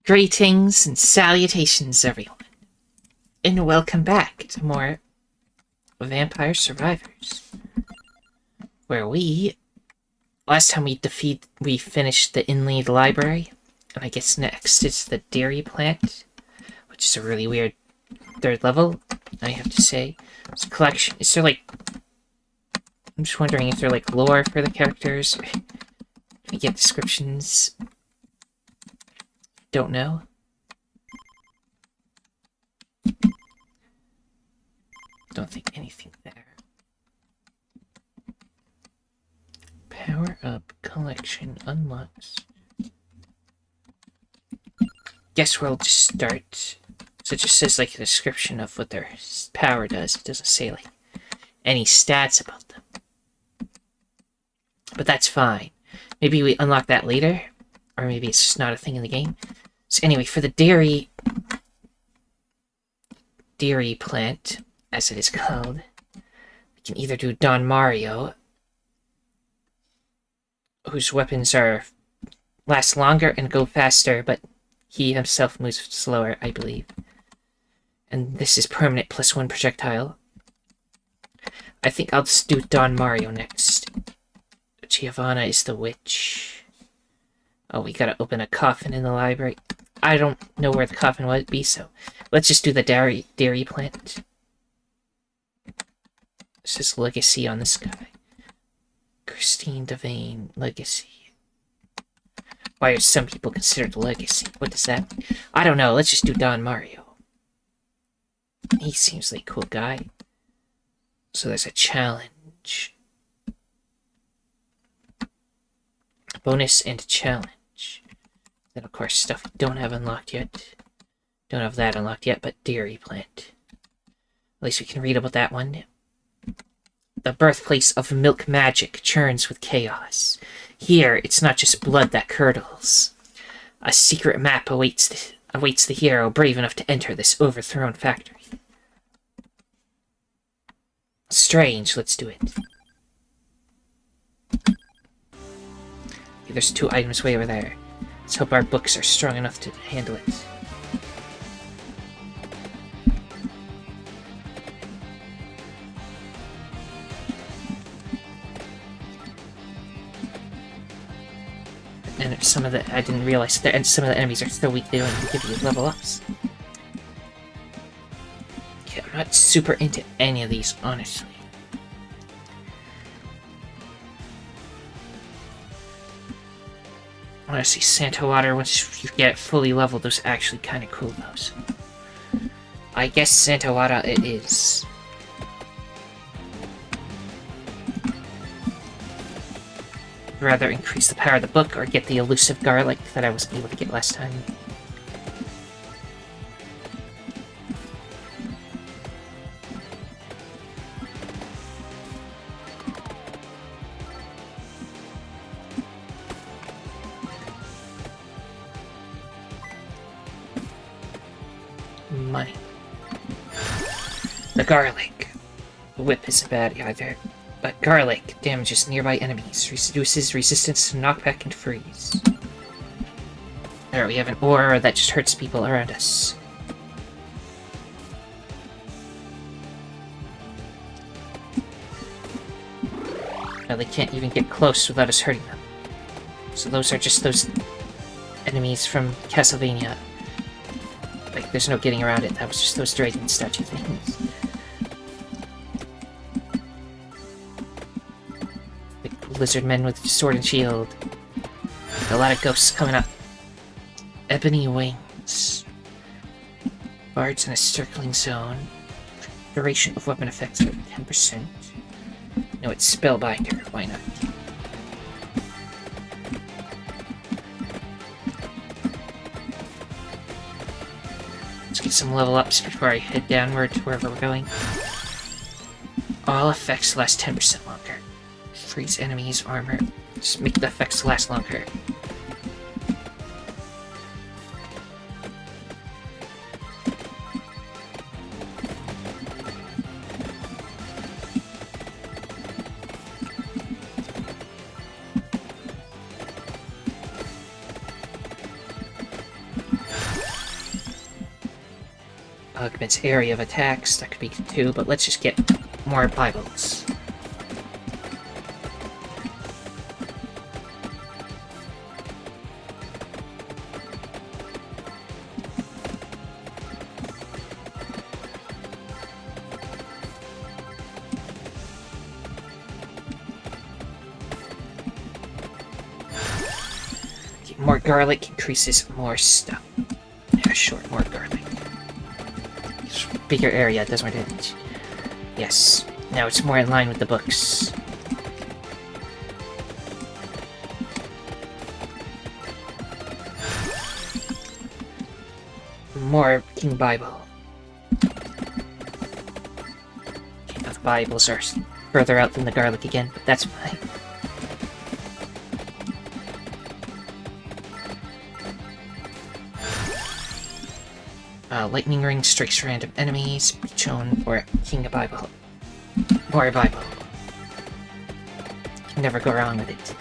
Greetings and salutations, everyone, and welcome back to more Vampire Survivors, where last time we finished the inlaid library, and I guess next is the dairy plant, which is a really weird third level, I have to say. It's a collection. Is there, I'm just wondering if they're, lore for the characters, or if we get descriptions. Don't know. Don't think anything there. Power up collection unlocks. Guess we'll just start. So it just says a description of what their power does. It doesn't say any stats about them. But that's fine. Maybe we unlock that later, or maybe it's just not a thing in the game. So anyway, for the dairy plant, as it is called, we can either do Don Mario, whose weapons last longer and go faster, but he himself moves slower, I believe. And this is permanent +1 projectile. I think I'll just do Don Mario next. Giovanna is the witch. Oh, we gotta open a coffin in the library. I don't know where the coffin would be, so let's just do the dairy plant. It says legacy on this guy. Christine Devane, legacy. Why are some people considered legacy? What does that mean? I don't know. Let's just do Don Mario. He seems like a cool guy. So there's a challenge. Bonus and a challenge. Then, of course, stuff we don't have unlocked yet. Don't have that unlocked yet, but dairy plant. At least we can read about that one. The birthplace of milk magic churns with chaos. Here, it's not just blood that curdles. A secret map awaits the hero brave enough to enter this overthrown factory. Strange, let's do it. Okay, there's 2 items way over there. Let's hope our books are strong enough to handle it. And some of the... I didn't realize that some of the enemies are still weak. They don't give you level ups. Okay, I'm not super into any of these, honestly. Honestly, Santa Water, once you get fully leveled, was actually kind of cool, though. So I guess Santa Water it is. Rather increase the power of the book or get the elusive garlic that I wasn't able to get last time. Money. The garlic. The whip isn't bad either, but garlic damages nearby enemies, reduces resistance to knockback and freeze. There, we have an aura that just hurts people around us. Now they can't even get close without us hurting them. So those are just those enemies from Castlevania. There's no getting around it. That was just those dragon statue things. Big lizard men with sword and shield. A lot of ghosts coming up. Ebony wings. Bards in a circling zone. Duration of weapon effects are 10%. No, it's Spellbinder. Why not? Get some level ups before I head downward to wherever we're going. All effects last 10% longer. Freeze enemies' armor. Just make the effects last longer. augments area of attacks. That could be 2, but let's just get more Bibles. More garlic increases more stuff. Yeah, sure, more garlic. Bigger area does more damage. Yes, now it's more in line with the books. More King Bible. Okay, now the Bibles are further out than the garlic again, but that's fine. Lightning ring strikes random enemies. Shown for King of Bible. More Bible. Can never go wrong with it.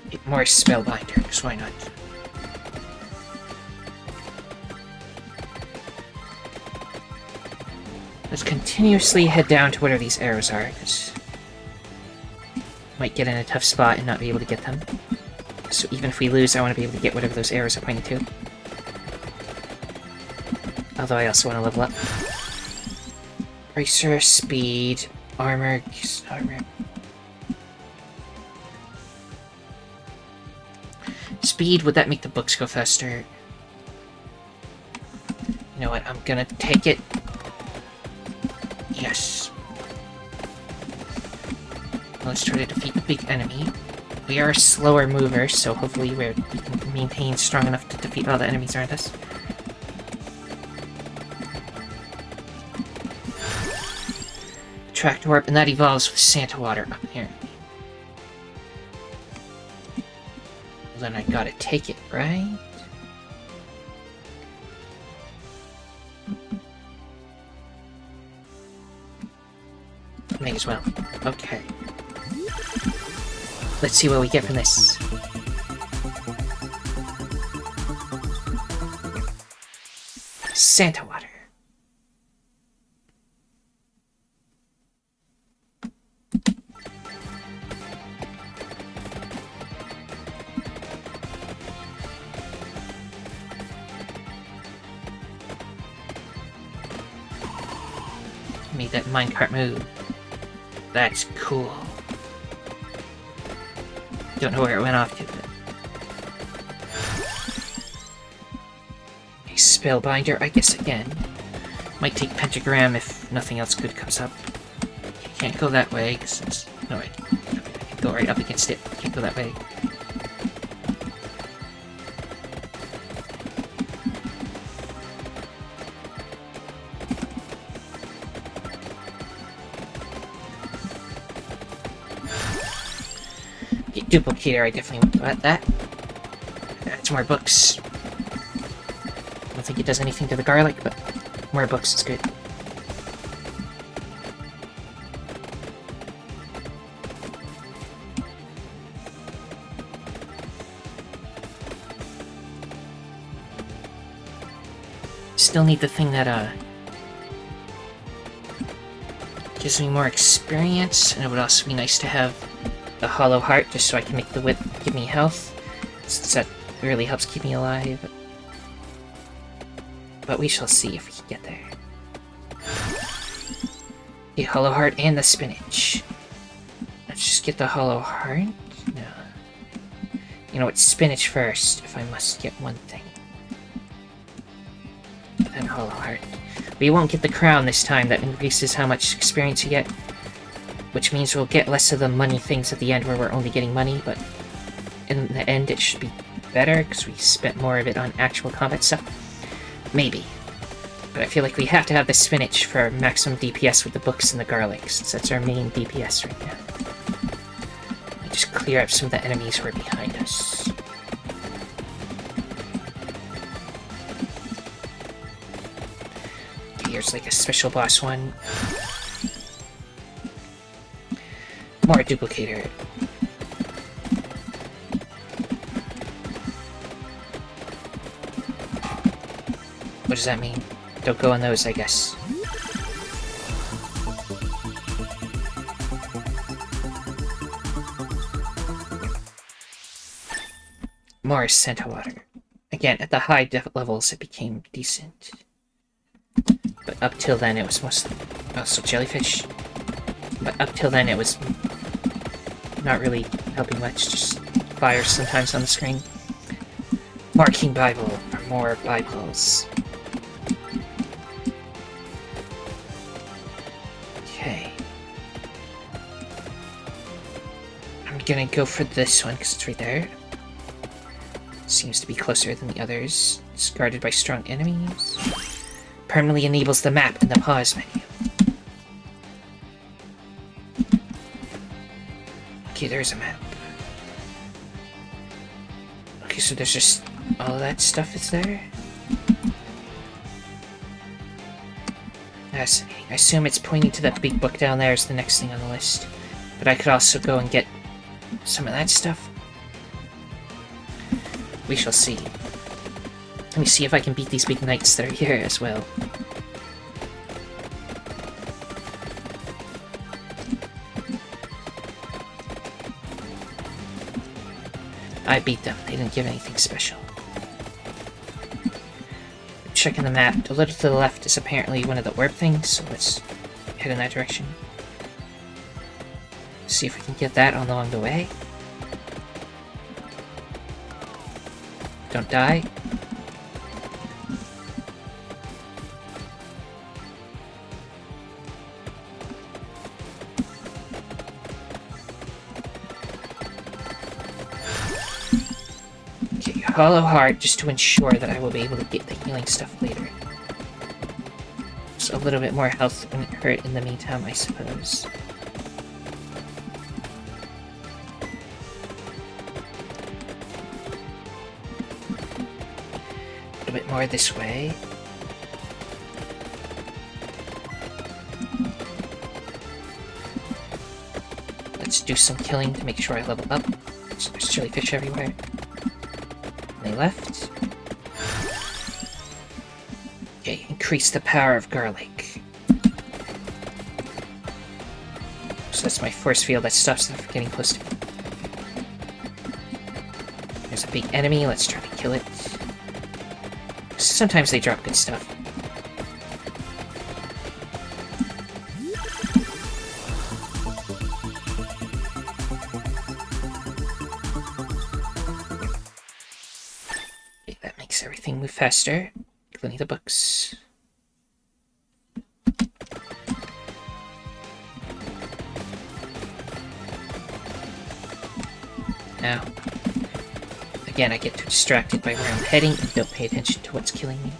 Get more Spellbinder, because why not? Let's continuously head down to whatever these arrows are, because might get in a tough spot and not be able to get them. So even if we lose, I want to be able to get whatever those arrows are pointing to. Although I also want to level up. Bracer, speed, armor, armor. Speed, would that make the books go faster? You know what, I'm gonna take it. Yes. Let's try to defeat the big enemy. We are slower movers, so hopefully we can maintain strong enough to defeat all the enemies around us. Attract warp, and that evolves with Santa water up here. Well, then I gotta take it, right? May as well. Okay. Let's see what we get from this. Santa water. Made that minecart move. That's cool. Don't know where it went off to, but... A Spellbinder, I guess again. Might take Pentagram if nothing else good comes up. Can't go that way, because it's... No, I can go right up against it. Can't go that way. Duplicator, I definitely want that. That's more books. I don't think it does anything to the garlic, but more books is good. Still need the thing that, gives me more experience, and it would also be nice to have the hollow heart, just so I can make the whip give me health, since that really helps keep me alive. But we shall see if we can get there. The hollow heart and the spinach. Let's just get the hollow heart. No. You know what, spinach first, if I must get one thing. Then hollow heart. We won't get the crown this time, that increases how much experience you get. Which means we'll get less of the money things at the end where we're only getting money, but in the end it should be better because we spent more of it on actual combat stuff. Maybe. But I feel like we have to have the spinach for maximum DPS with the books and the garlic, since that's our main DPS right now. Let me just clear up some of the enemies who are behind us. Okay, here's like a special boss one. More duplicator. What does that mean? Don't go on those, I guess. More Santa water. Again, at the high levels, it became decent. But up till then, it was mostly... Also jellyfish. But up till then, it was not really helping much. Just fire sometimes on the screen. Marking Bible for more Bibles. Okay. I'm gonna go for this one because it's right there. Seems to be closer than the others. It's guarded by strong enemies. Permanently enables the map in the pause menu. Okay, there's a map. Okay, so there's just all that stuff is there. Fascinating. I assume it's pointing to that big book down there as the next thing on the list. But I could also go and get some of that stuff. We shall see. Let me see if I can beat these big knights that are here as well. I beat them. They didn't give anything special. Checking the map. A little to the left is apparently one of the orb things, so let's head in that direction. See if we can get that along the way. Don't die. Okay, hollow heart just to ensure that I will be able to get the healing stuff later. Just a little bit more health wouldn't hurt in the meantime, I suppose. A bit more this way. Let's do some killing to make sure I level up. There's jellyfish everywhere. They left. Okay, increase the power of garlic. So that's my force field that stops them from getting close to me. There's a big enemy, let's try to kill it. Sometimes they drop good stuff. Okay, that makes everything move faster, including the books. Now, again, I get too distracted by where I'm heading and don't pay attention to what's killing me.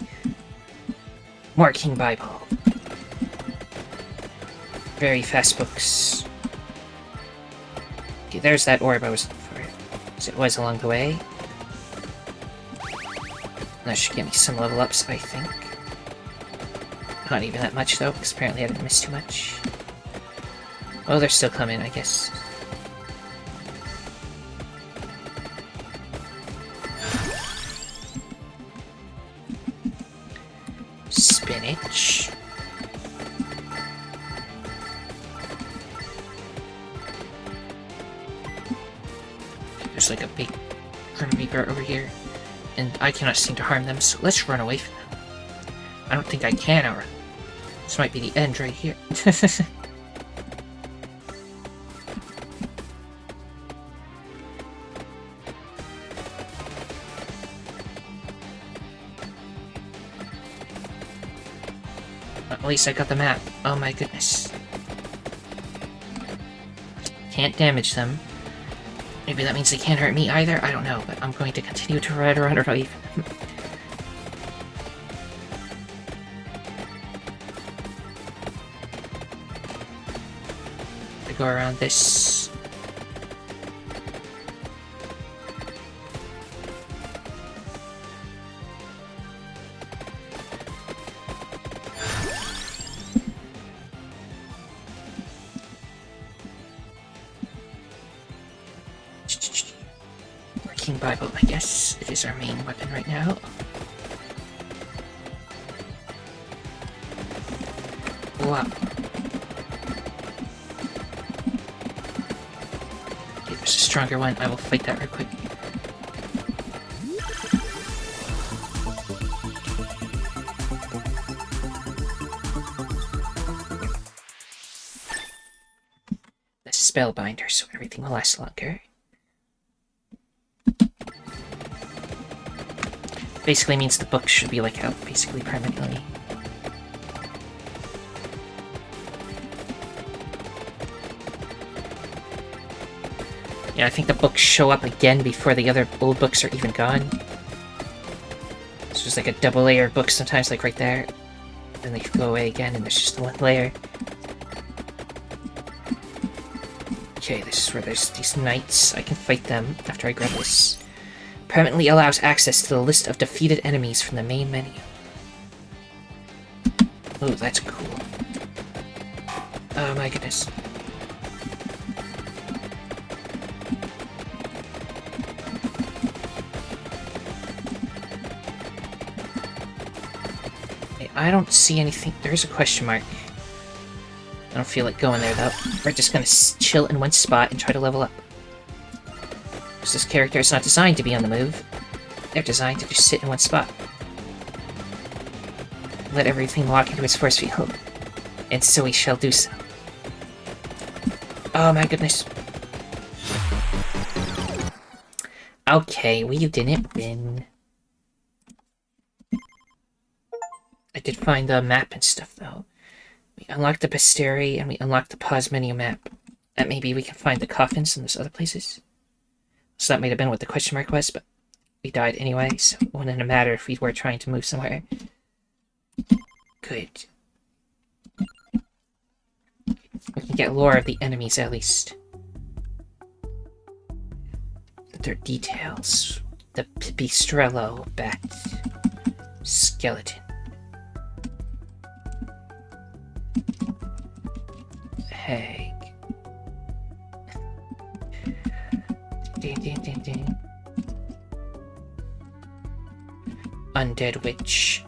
Marking Bible. Very fast books. Okay, there's that orb I was looking for. As it was along the way. That should get me some level ups, I think. Not even that much, though, because apparently I didn't miss too much. Oh, they're still coming, I guess. Spinach. There's like a big Grim Reaper over here, and I cannot seem to harm them, so let's run away from them. I don't think I can outrun them. This might be the end right here. At least I got the map. Oh my goodness. Can't damage them. Maybe that means they can't hurt me either? I don't know, but I'm going to continue to ride around away from them. I go around this. survival, I guess. It is our main weapon right now. Wow. Okay, there's a stronger one. I will fight that real quick. The spellbinder, so everything will last longer. Basically means the book should be like out basically permanently. Yeah, I think the books show up again before the other old books are even gone. It's just like a double layer of books sometimes, like right there. Then they go away again and there's just one layer. Okay, this is where there's these knights. I can fight them after I grab this. Permanently allows access to the list of defeated enemies from the main menu. Oh, that's cool. Oh my goodness. Okay, I don't see anything. There's a question mark. I don't feel like going there though. We're just gonna chill in one spot and try to level up. This character is not designed to be on the move. They're designed to just sit in one spot. Let everything walk into its force field. And so we shall do so. Oh my goodness. Okay, we didn't win. I did find the map and stuff though. We unlocked the bestiary and we unlocked the pause menu map. And maybe we can find the coffins in those other places. So that might have been what the question mark was, but we died anyway, so it wouldn't matter if we were trying to move somewhere. Good. We can get lore of the enemies at least. Their details. The Pipistrello bat. Skeleton. Hag. Ding, ding, ding, ding. Undead witch.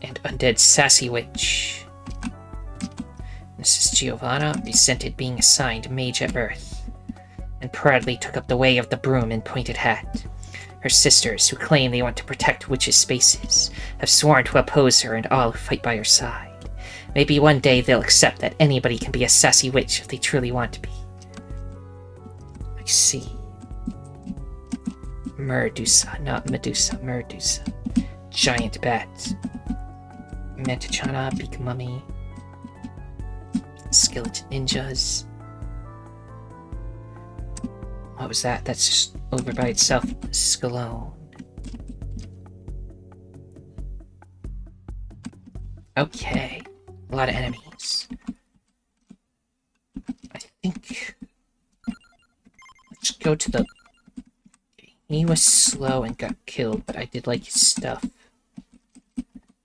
And undead sassy witch. This is Giovanna, resented being assigned mage at birth, and proudly took up the way of the broom and pointed hat. Her sisters, who claim they want to protect witches' spaces, have sworn to oppose her and all who fight by her side. Maybe one day they'll accept that anybody can be a sassy witch if they truly want to be. I see. Medusa, not Medusa, Medusa. Giant bat. Mantichana, big mummy. Skeleton ninjas. What was that? That's just over by itself. Scalone. Okay. A lot of enemies. I think... Let's go to the... He was slow and got killed, but I did like his stuff.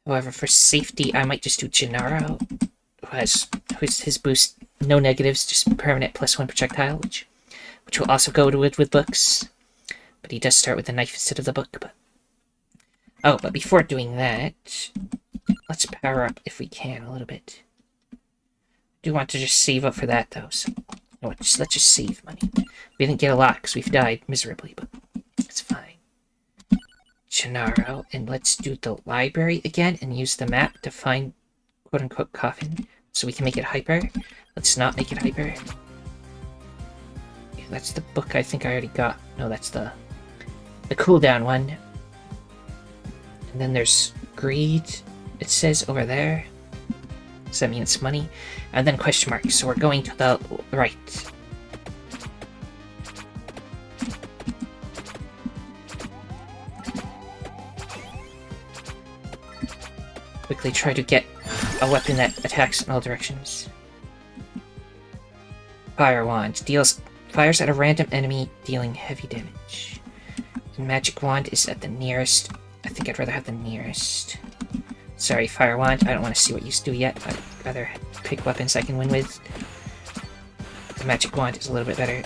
However, for safety, I might just do Gennaro, who has his boost, no negatives, just permanent +1 projectile, which will also go to it with books. But he does start with the knife instead of the book. But oh, but before doing that, let's power up if we can a little bit. I do want to just save up for that though, so let's just save money. We didn't get a lot because we've died miserably, but it's fine. Gennaro, and let's do the library again and use the map to find quote-unquote coffin so we can make it hyper. Let's not make it hyper. Yeah, that's the book I think I already got. No, that's the cooldown one. And then there's greed, it says over there. Does that mean it's money? And then question mark, so we're going to the right. Quickly try to get a weapon that attacks in all directions. Fire Wand. Fires at a random enemy, dealing heavy damage. And Magic Wand is at the nearest. I think I'd rather have the nearest. Sorry, Fire Wand. I don't want to see what you do yet. I'd rather pick weapons I can win with. The Magic Wand is a little bit better.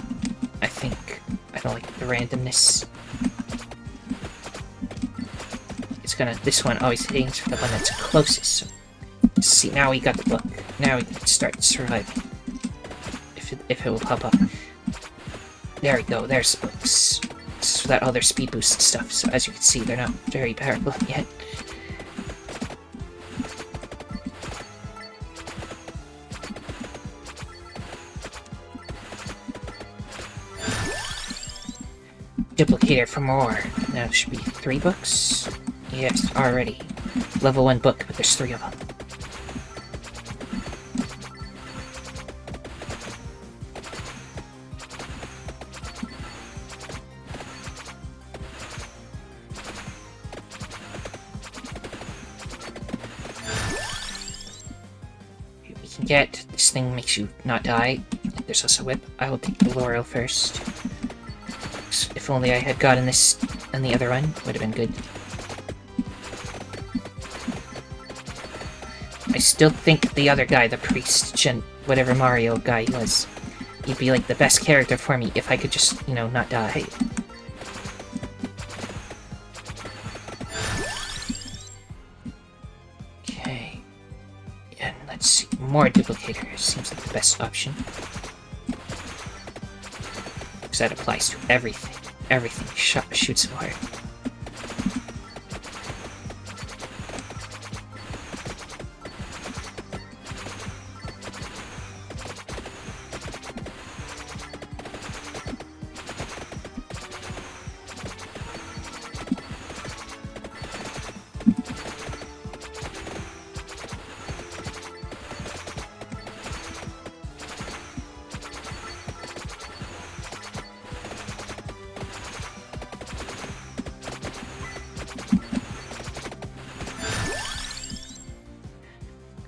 I think kind of like the randomness. It's gonna, this one always aims for the one that's closest. So, see, now we got the book. Now we can start surviving. If it will pop up. There we go, there's the books. So that other speed boost and stuff. So as you can see, they're not very powerful yet. Duplicator for more. Now it should be 3 books. Yes, already. Level 1 book, but there's 3 of them. We can get, this thing makes you not die. There's also a whip. I will take the laurel first. If only I had gotten this and the other one, would have been good. I still think the other guy, the priest, whatever Mario guy he was, he'd be like the best character for me if I could just, you know, not die. Okay. And let's see, more duplicators seems like the best option. Because that applies to everything. Everything shoots more.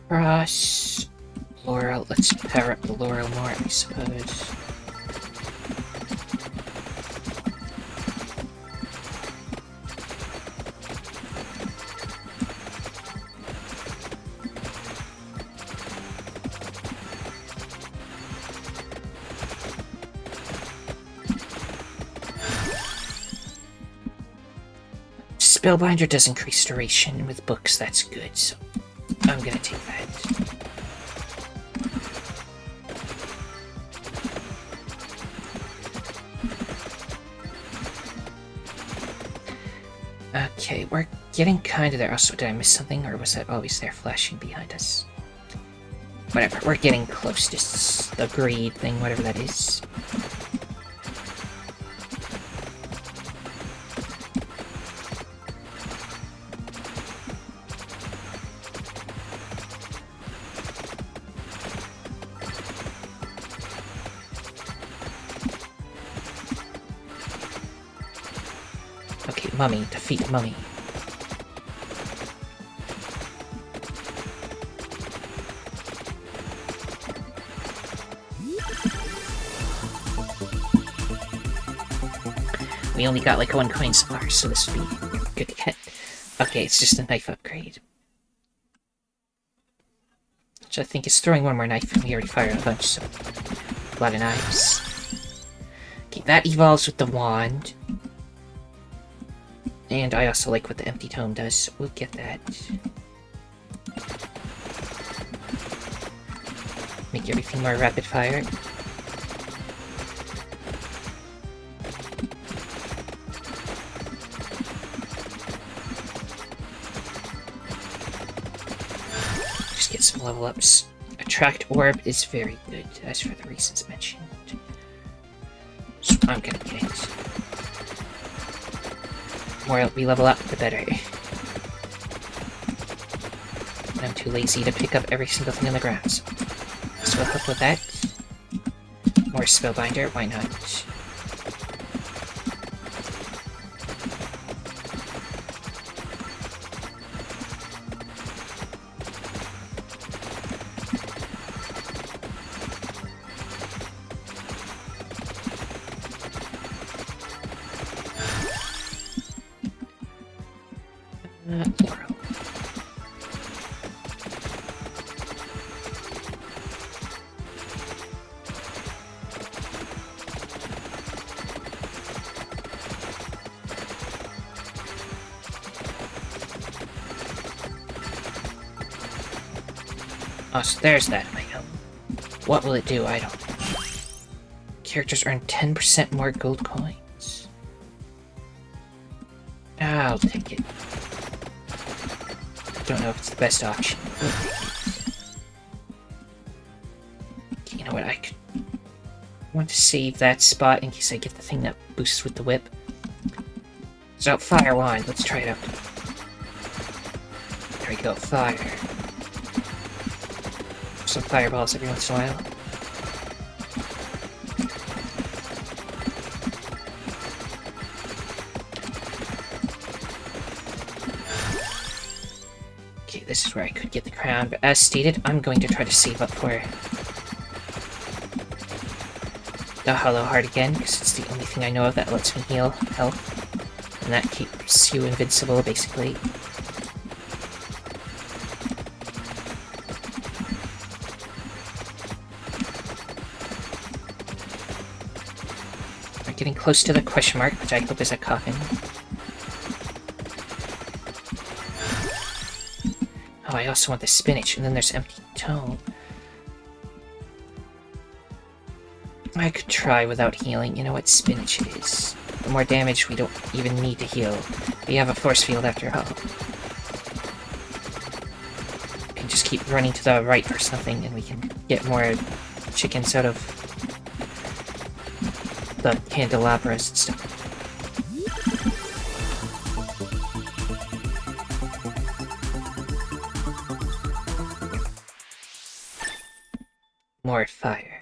Cross. Laurel. Let's power up the laurel more, I suppose. Spellbinder does increase duration with books, that's good, so I'm gonna take that. Okay, we're getting kind of there. Also, did I miss something, or was that always there flashing behind us? Whatever, we're getting close to the greed thing, whatever that is. Okay, mummy, defeat mummy. We only got like 1 coin so far, so this would be good to get. Okay, it's just a knife upgrade. Which I think is throwing 1 more knife, and we already fired a bunch, so a lot of knives. Okay, that evolves with the wand. And I also like what the empty tome does, so we'll get that. Make everything more rapid fire. Just get some level ups. Attract orb is very good, as for the reasons mentioned. So I'm gonna get it. The more we level up, the better. I'm too lazy to pick up every single thing on the ground, so we'll help with that. More Spellbinder, why not? Laurel. Oh, so there's that item. What will it do? I don't know. Characters earn 10% more gold coins. I'll take it. Don't know if it's the best option. Okay, you know what? I could want to save that spot in case I get the thing that boosts with the whip. So, fire wand. Let's try it out. There we go. Fire. Some fireballs every once in a while. Okay, this is where I could get the crown, but as stated, I'm going to try to save up for the hollow heart again, because it's the only thing I know of that lets me heal health. And that keeps you invincible, basically. We're getting close to the question mark, which I hope is a coffin. Oh, I also want the spinach, and then there's empty tome. I could try without healing. You know what spinach is. The more damage, we don't even need to heal. We have a force field after all. We can just keep running to the right or something, and we can get more chickens out of the candelabras and stuff. More fire.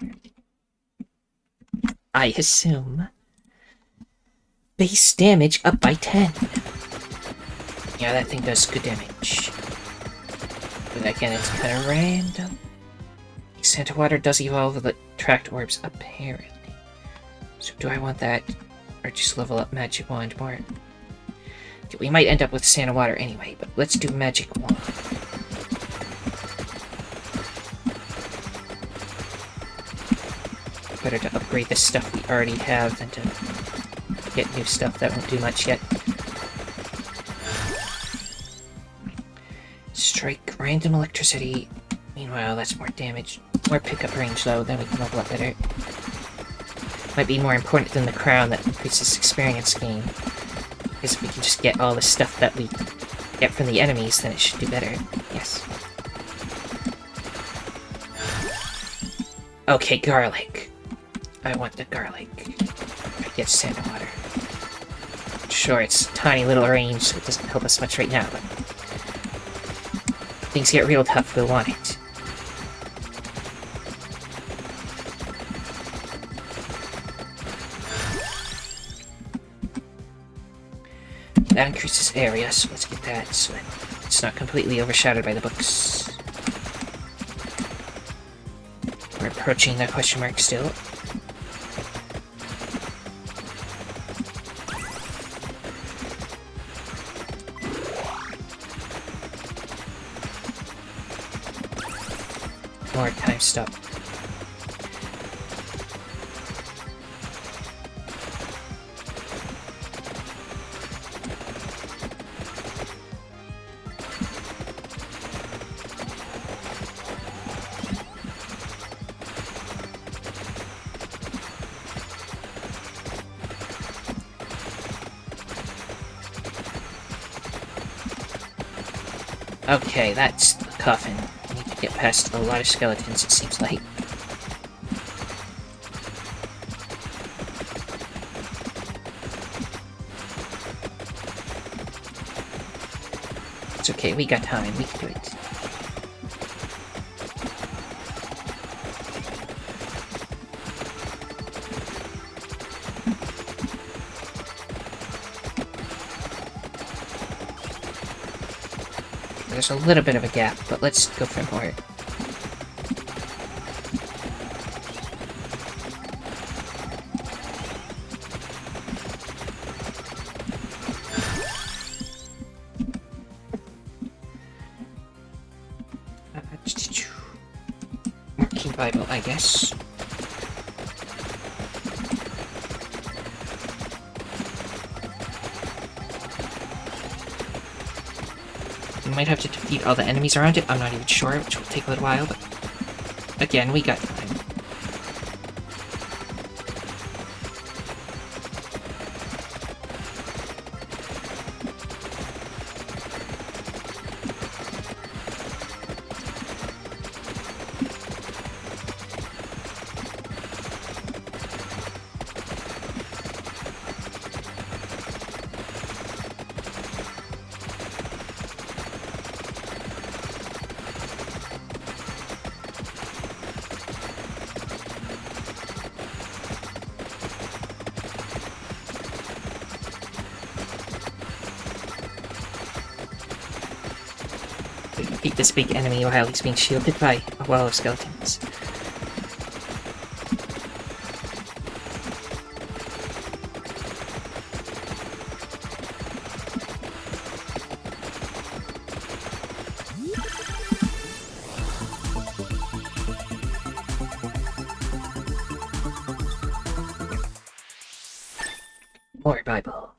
I assume. Base damage up by 10. Yeah, that thing does good damage. But again, it's kind of random. Santa water does evolve the tracked orbs, apparently. So do I want that? Or just level up magic wand more? Okay, we might end up with Santa water anyway, but let's do magic wand. Better to upgrade the stuff we already have than to get new stuff that won't do much yet. Strike random electricity. Meanwhile, that's more damage. More pickup range though, then we can level up better. Might be more important than the crown that increases experience gain. Because if we can just get all the stuff that we get from the enemies, then it should do better. Yes. Okay, garlic. I want the garlic. I get Santa water. Sure, it's a tiny little range, so it doesn't help us much right now, but things get real tough, we'll want it. That increases area, so let's get that so it's not completely overshadowed by the books. We're approaching the question mark still. More time stop. Okay, that's the coffin. We need to get past a lot of skeletons, it seems like. It's okay, we got time, we can do it. There's a little bit of a gap, but let's go for more. Working Bible, I guess. we might have to defeat all the enemies around it. I'm not even sure, which will take a little while, but again, we got time. Defeat this big enemy while he's being shielded by a wall of skeletons. More Bible.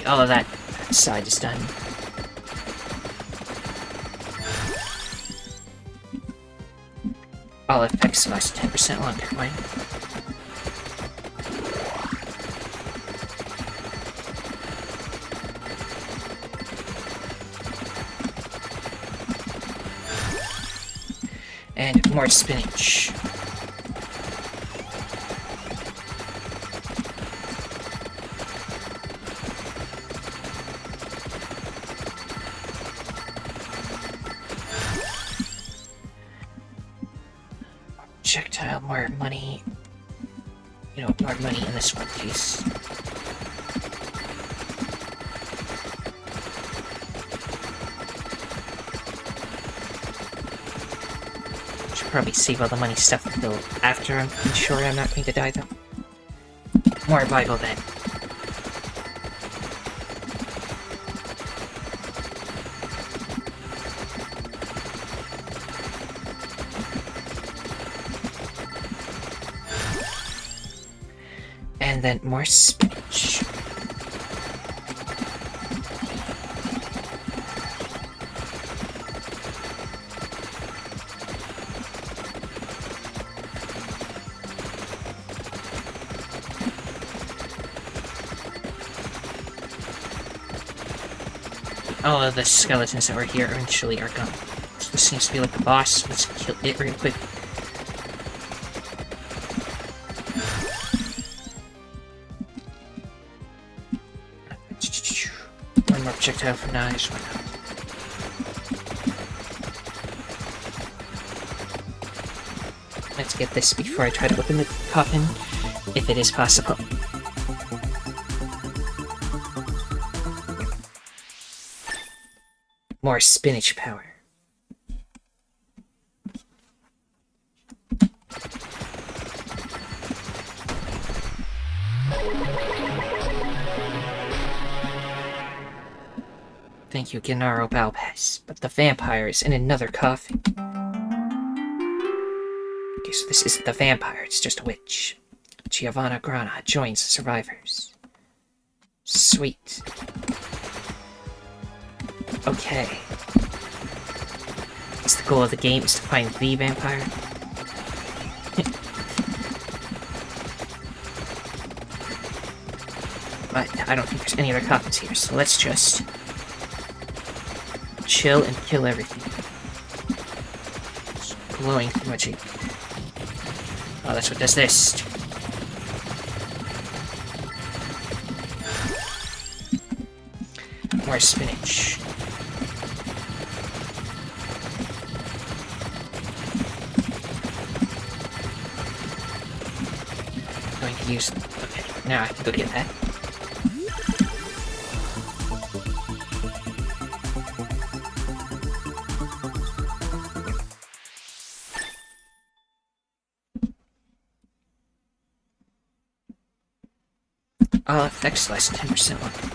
All of that side is done. All effects last 10% longer. Why? And more spinach. Projectile, more money. You know, more money in this one case. Should probably save all the money stuff until after I'm sure I'm not going to die, though. More Bible then. And then more spinach. All of the skeletons that were here eventually are gone. So this seems to be like the boss. Let's kill it real quick. One more projectile for knives. Why not? Let's get this before I try to open the coffin, if it is possible. More spinach power. Thank you, Gennaro Balbas. But the vampire is in another coffin. Okay, so this isn't the vampire, it's just a witch. Giovanna Grana joins the survivors. Sweet. Okay. It's the goal of the game is to find the vampire. But I don't think there's any other coffins here, so let's just chill and kill everything. It's glowing too much. Oh, that's what does this. More spinach. Going to use. Okay, now I can go get that. All effects last 10% longer.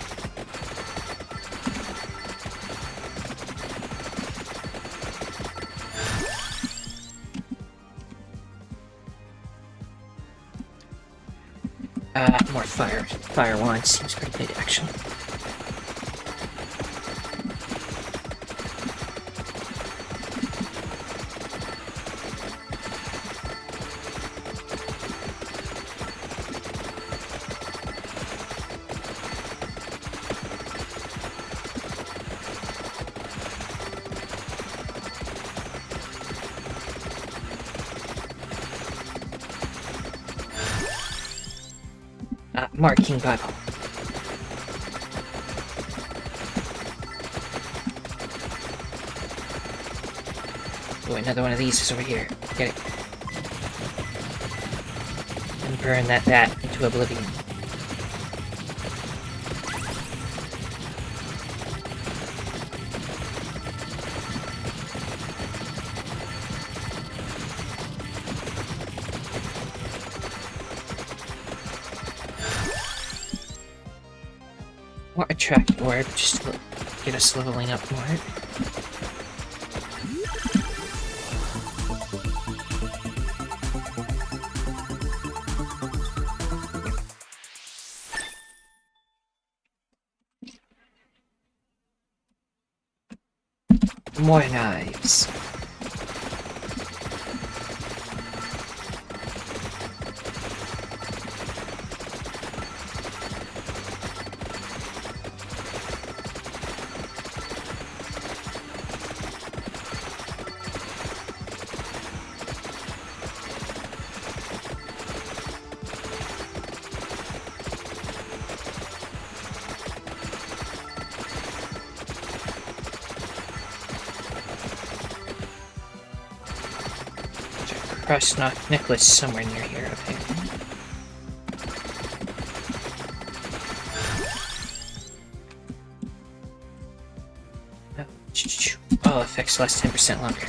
More fire wand seems pretty good, actually. Marking Bible. Oh, another one of these is over here. Get it. And burn that into oblivion. More attract orb, just to get us leveling up more. More knives. Cross necklace somewhere near here, okay. Oh, effects last 10% longer.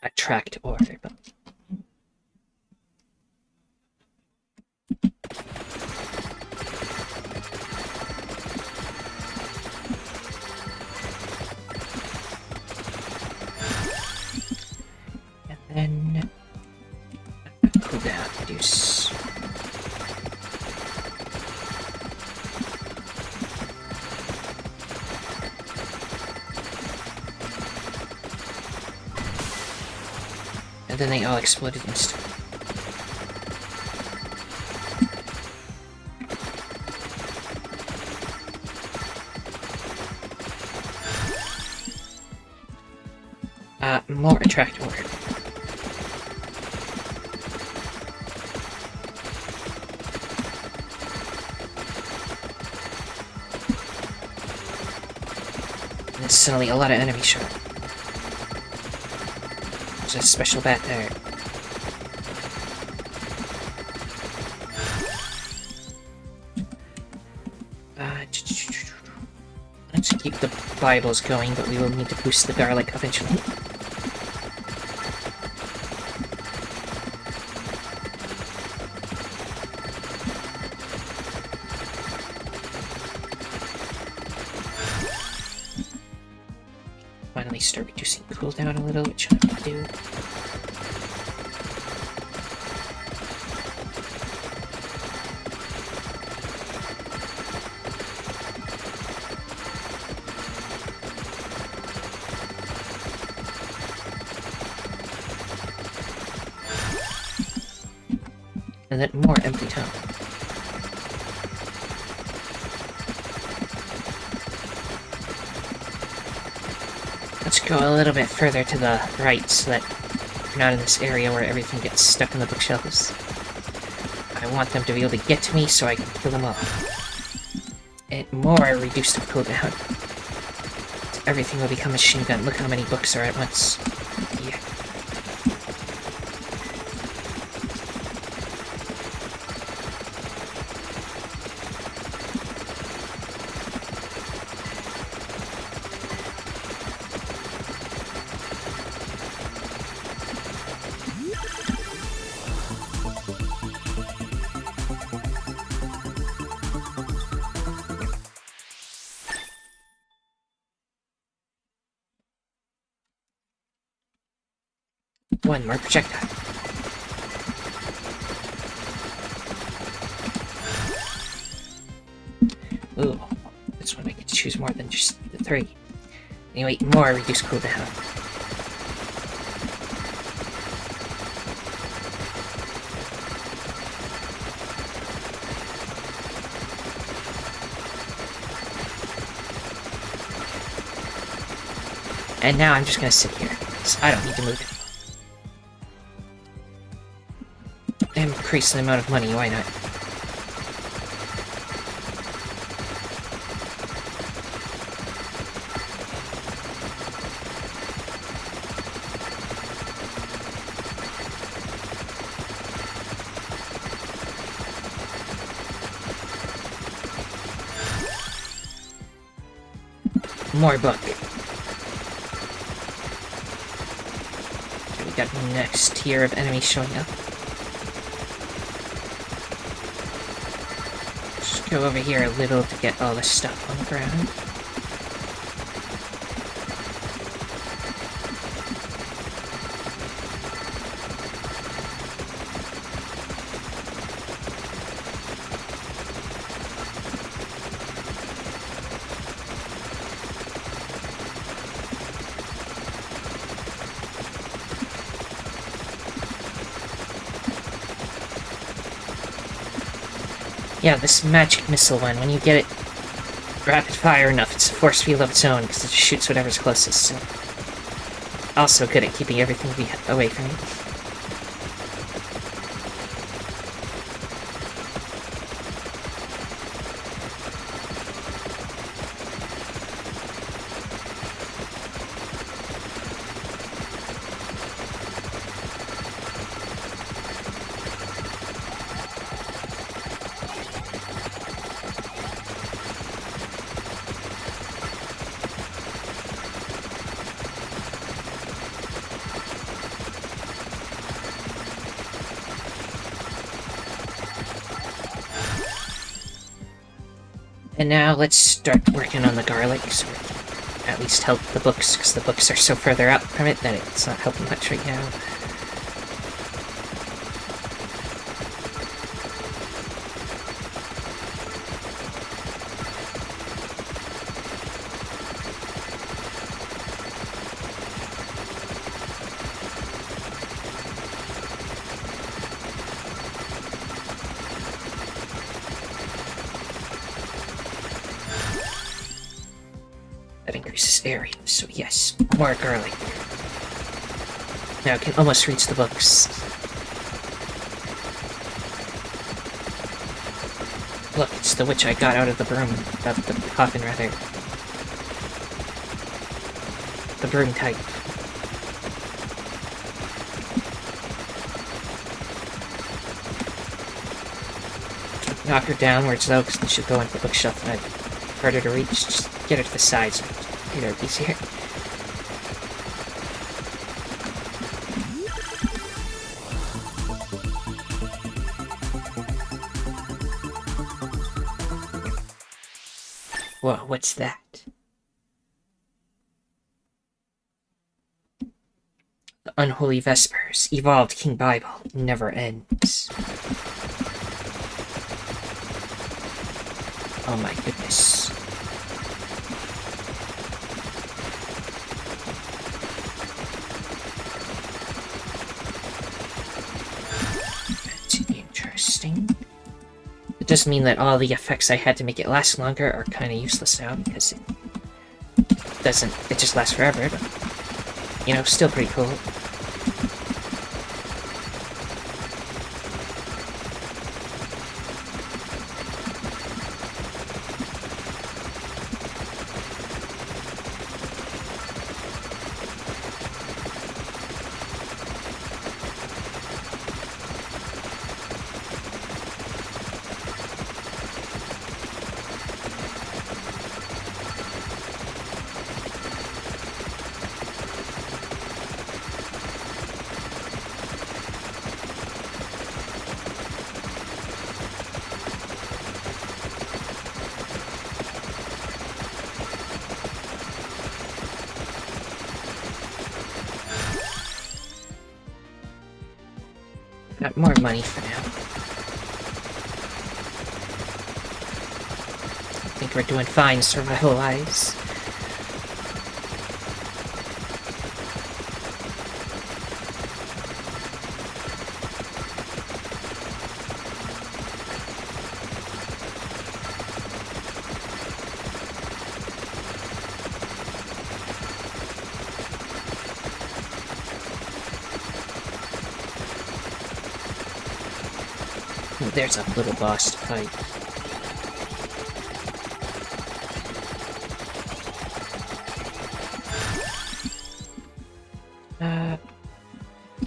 Attract orb. And then cooldown reduce. And then they all exploded instantly. More attract orb. And then suddenly a lot of enemies show up. There's a special bat there. Let's keep the Bibles going, but we will need to boost the garlic eventually. Finally start reducing cooldown a little, which I will do. And then more empty tome. Let's go a little bit further to the right so that we're not in this area where everything gets stuck in the bookshelves. I want them to be able to get to me so I can kill them all. And more reduced cooldown. Everything will become a machine gun. Look how many books are at once. Yeah. One more projectile. Ooh, this one I get to choose more than just the 3. Anyway, more reduce cooldown. And now I'm just gonna sit here, because I don't need to move anymore. Increase the amount of money, why not? More book. Okay, we got the next tier of enemies showing up. Just go over here a little to get all the stuff on the ground. Yeah, this magic missile one, when you get it rapid fire enough, it's a force field of its own, because it just shoots whatever's closest, so... Also good at keeping everything away from you. And now let's start working on the garlic, so we can at least help the books, because the books are so further out from it that it's not helping much right now. That increases area, so yes, more garlic. Now I can almost reach the books. Look, it's the witch I got out of the broom, out of the coffin, rather. The broom type. Knock her downwards though, because then she'll go into the bookshelf and I'd harder to reach. Just get her to the side so I can get her easier. Whoa, what's that? The Unholy Vespers, Evolved King Bible, never ends. Oh my goodness. That's interesting. It does mean that all the effects I had to make it last longer are kind of useless now, because it just lasts forever, but, you know, still pretty cool. more money for now. I think we're doing fine survival-wise. There's a little boss to fight.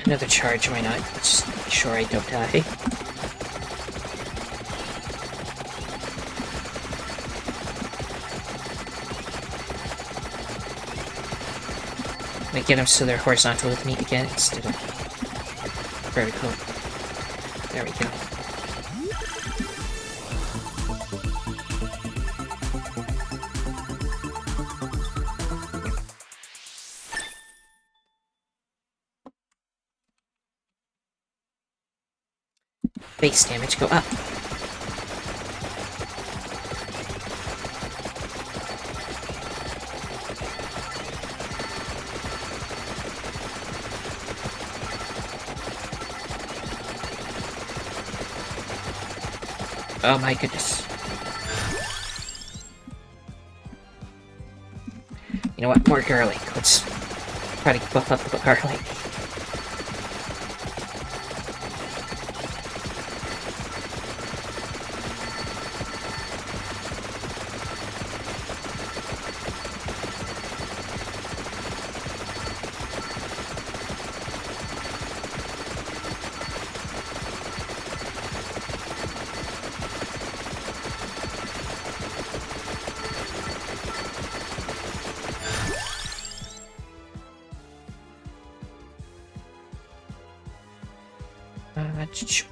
Another charge, why not? Let's just make sure I don't die. I get them so they're horizontal with me again instead of vertical. There we go. Base damage go up. Oh my goodness. You know what? More garlic. Let's try to buff up the garlic.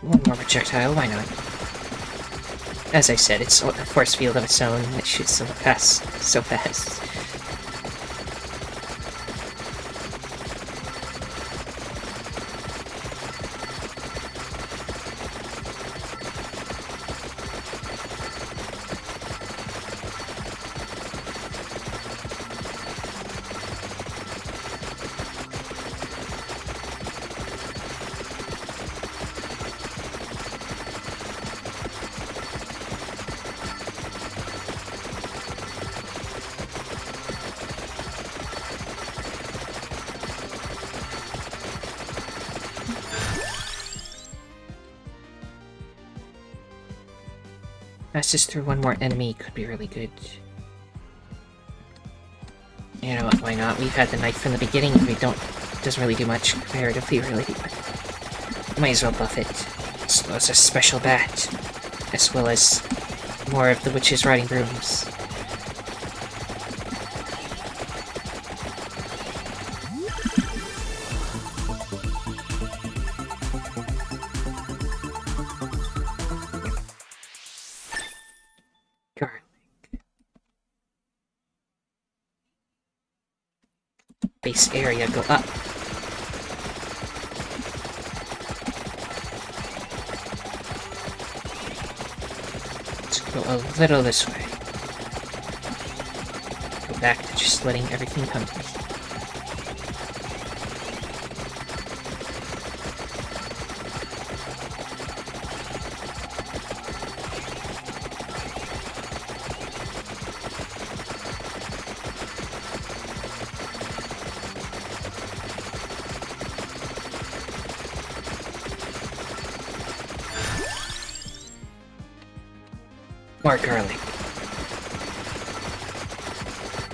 One more projectile, why not? As I said, it's a force field of its own, and it shoots so fast. Passes through one more enemy could be really good. You know what, why not? We've had the knife from the beginning, it doesn't really do much comparatively, really, but might as well buff it. So it's a special bat, as well as more of the witches riding brooms. Base area go up. Let's go a little this way. Go back to just letting everything come to me. More garlic.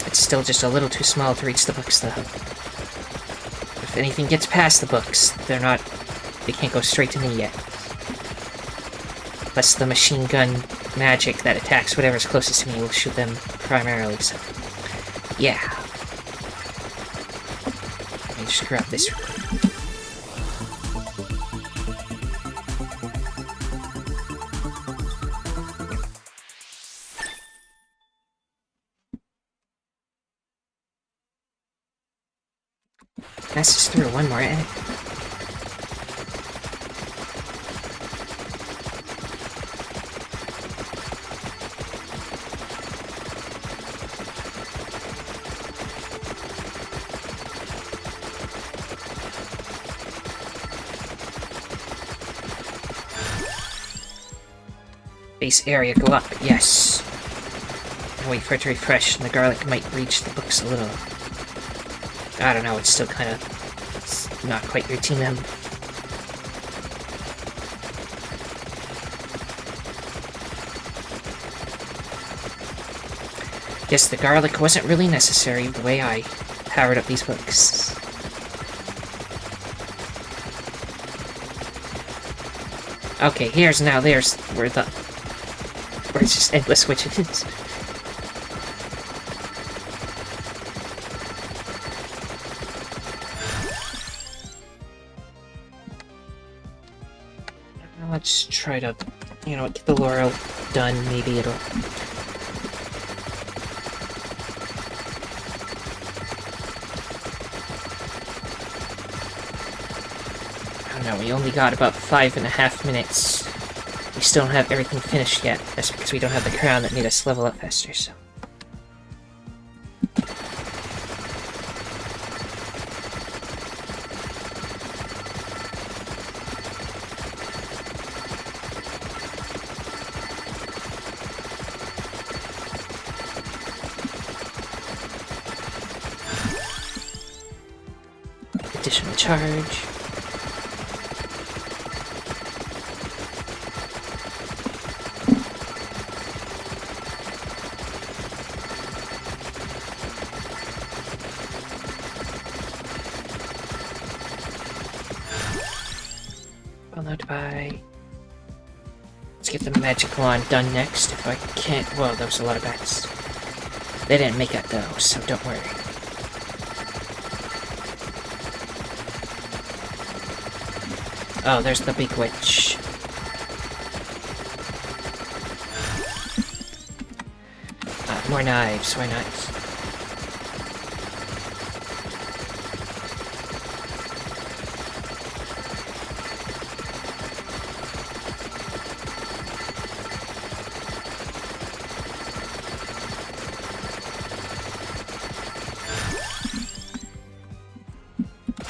It's still just a little too small to reach the books, though. If anything gets past the books, they can't go straight to me yet. Plus the machine gun magic that attacks whatever's closest to me will shoot them primarily, so... yeah. Let me just grab this real quick. Passes through one more enemy. Base area, go up, yes. And wait for it to refresh, and the garlic might reach the books a little. I don't know, it's still kind of not quite your team member. Guess the garlic wasn't really necessary the way I powered up these books. Okay, there's where it's just endless switches. Let's try to, get the laurel done. Maybe it'll... I don't know, we only got about 5.5 minutes. We still don't have everything finished yet. That's because we don't have the crown that made us level up faster, so... Additional charge. Followed by... Let's get the magic wand done next, if I can't... Well, there was a lot of bats. They didn't make it, though, so don't worry. Oh, there's the big witch. More knives, why not?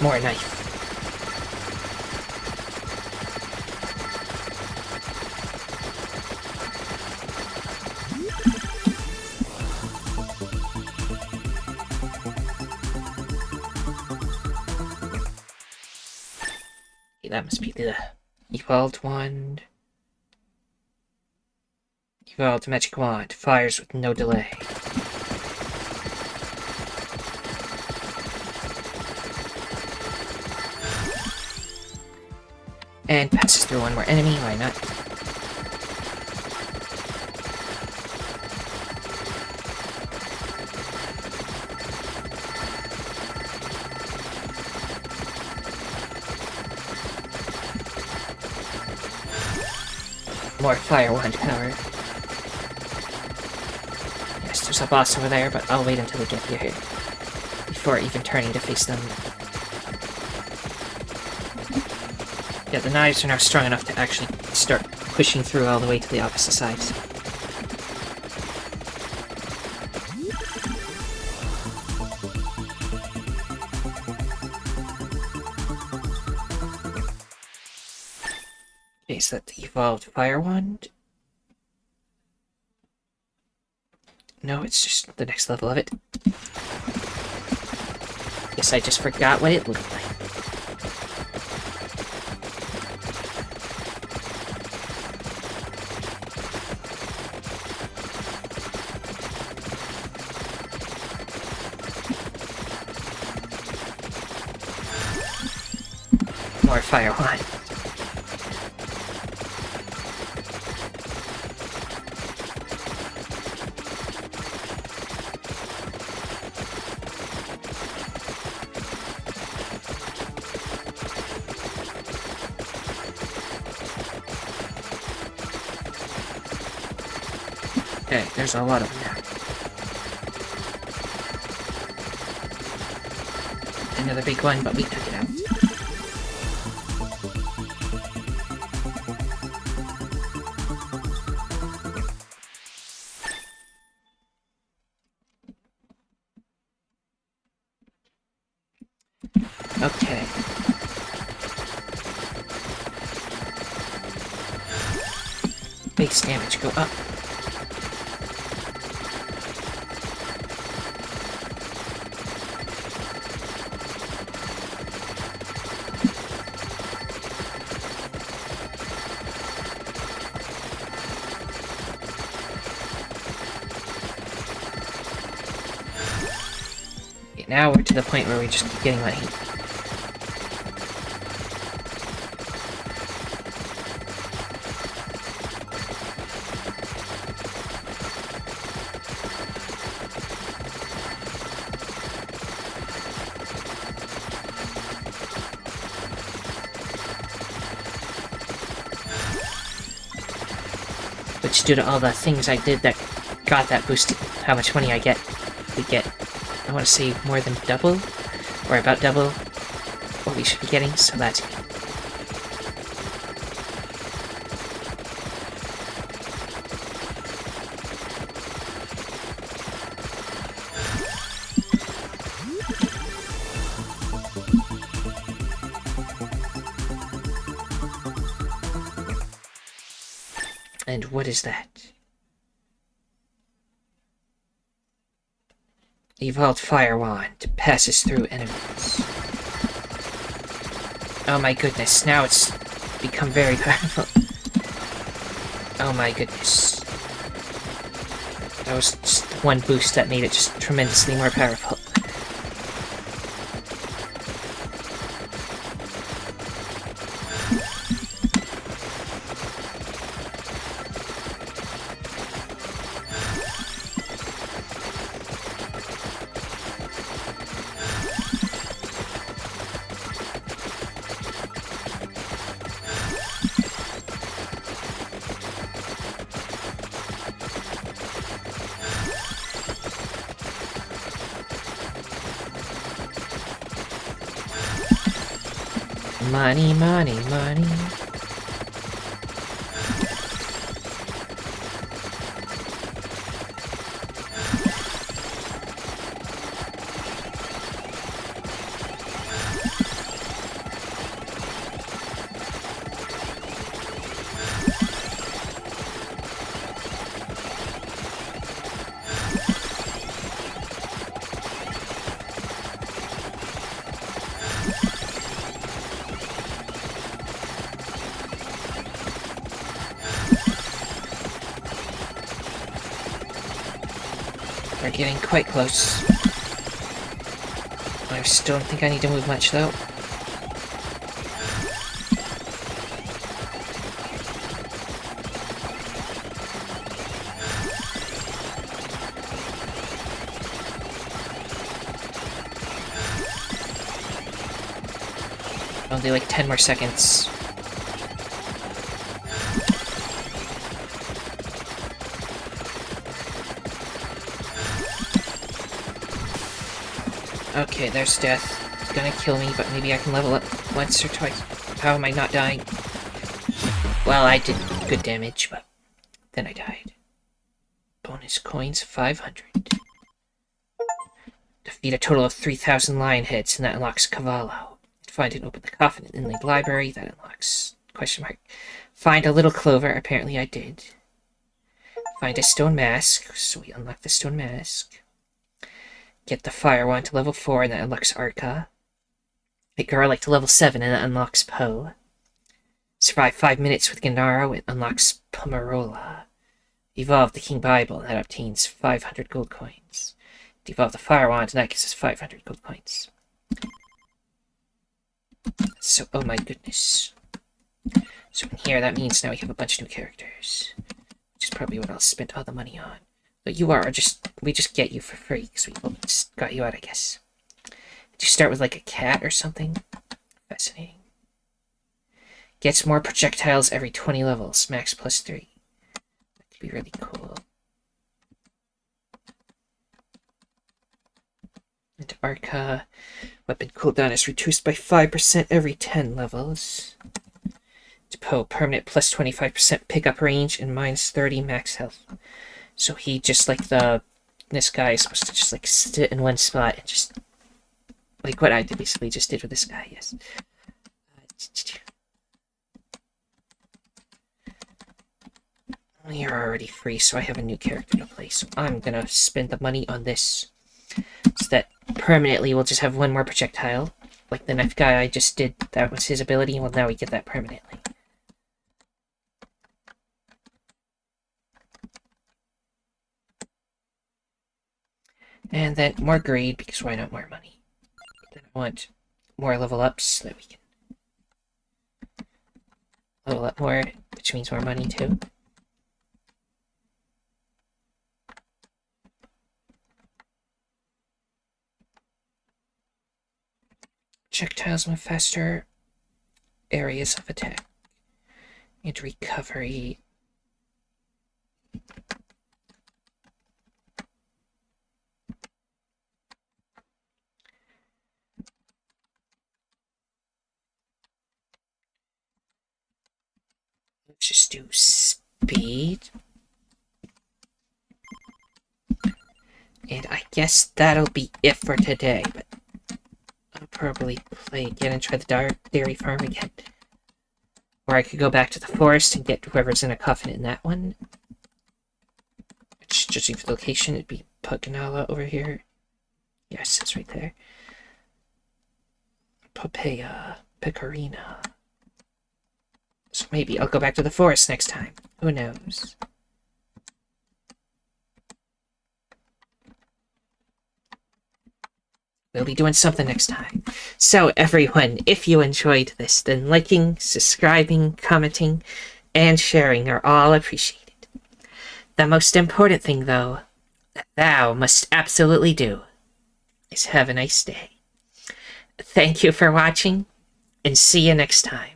More knife. That must be the evolved wand. Evolved magic wand. Fires with no delay. And passes through one more enemy, why not? More fire wand power. Yes, there's a boss over there, but I'll wait until we get here before even turning to face them. Yeah, the knives are now strong enough to actually start pushing through all the way to the opposite sides. Okay, so that's the evolved fire wand. No, it's just the next level of it. Guess I just forgot what it looked like. More fire wand. Okay, there's a lot of them now. Another big one, but we took it out. Okay. base damage go up. Okay, now we're to the point where we just keep getting that heat. Which, due to all the things I did that got that boosted, how much money we get, I want to say more than double, or about double what we should be getting, so that's good. And what is that? Evolved Fire Wand passes through enemies. Oh my goodness, now it's become very powerful. Oh my goodness. That was just one boost that made it just tremendously more powerful. Money, money, money. We're getting quite close. I still don't think I need to move much, though. Only like 10 more seconds. Okay, there's death. It's gonna kill me, but maybe I can level up once or twice. How am I not dying? Well, I did good damage, but then I died. Bonus coins, 500. Defeat a total of 3,000 lion heads, and that unlocks Cavallo. Find and open the coffin in the library, that unlocks... question mark. Find a little clover, apparently I did. Find a stone mask, so we unlock the stone mask. Get the fire wand to level 4, and that unlocks Arca. Get Garlic to level 7, and that unlocks Poe. Survive 5 minutes with Gennaro, it unlocks Pomerola. Evolve the King Bible, and that obtains 500 gold coins. Devolve the fire wand, and that gives us 500 gold coins. So, oh my goodness. So in here, that means now we have a bunch of new characters. Which is probably what I'll spend all the money on. But you are just, we just get you for free, because we just got you out, I guess. Did you start with like a cat or something? Fascinating. Gets more projectiles every 20 levels, max +3. That could be really cool. And Arca, weapon cooldown is reduced by 5% every 10 levels. Poe, permanent plus 25% pickup range and -30 max health. So he just like this guy is supposed to just like sit in one spot and just like what I basically just did with this guy, yes. We are already free, so I have a new character to play. So I'm gonna spend the money on this. So that permanently we'll just have one more projectile. Like the knife guy I just did, that was his ability. Well, now we get that permanently. And then more greed, because why not more money? Then I want more level ups so that we can level up more, which means more money too. Projectiles move faster. Areas of attack. And recovery. Let's just do speed. And I guess that'll be it for today, but I'll probably play again and try the dairy farm again. Or I could go back to the forest and get whoever's in a coffin in that one. Which, judging for the location, it'd be Paganala over here. Yes, it's right there. Popea, Pecorina. So maybe I'll go back to the forest next time. Who knows? We'll be doing something next time. So everyone, if you enjoyed this, then liking, subscribing, commenting, and sharing are all appreciated. The most important thing, though, that thou must absolutely do is have a nice day. Thank you for watching, and see you next time.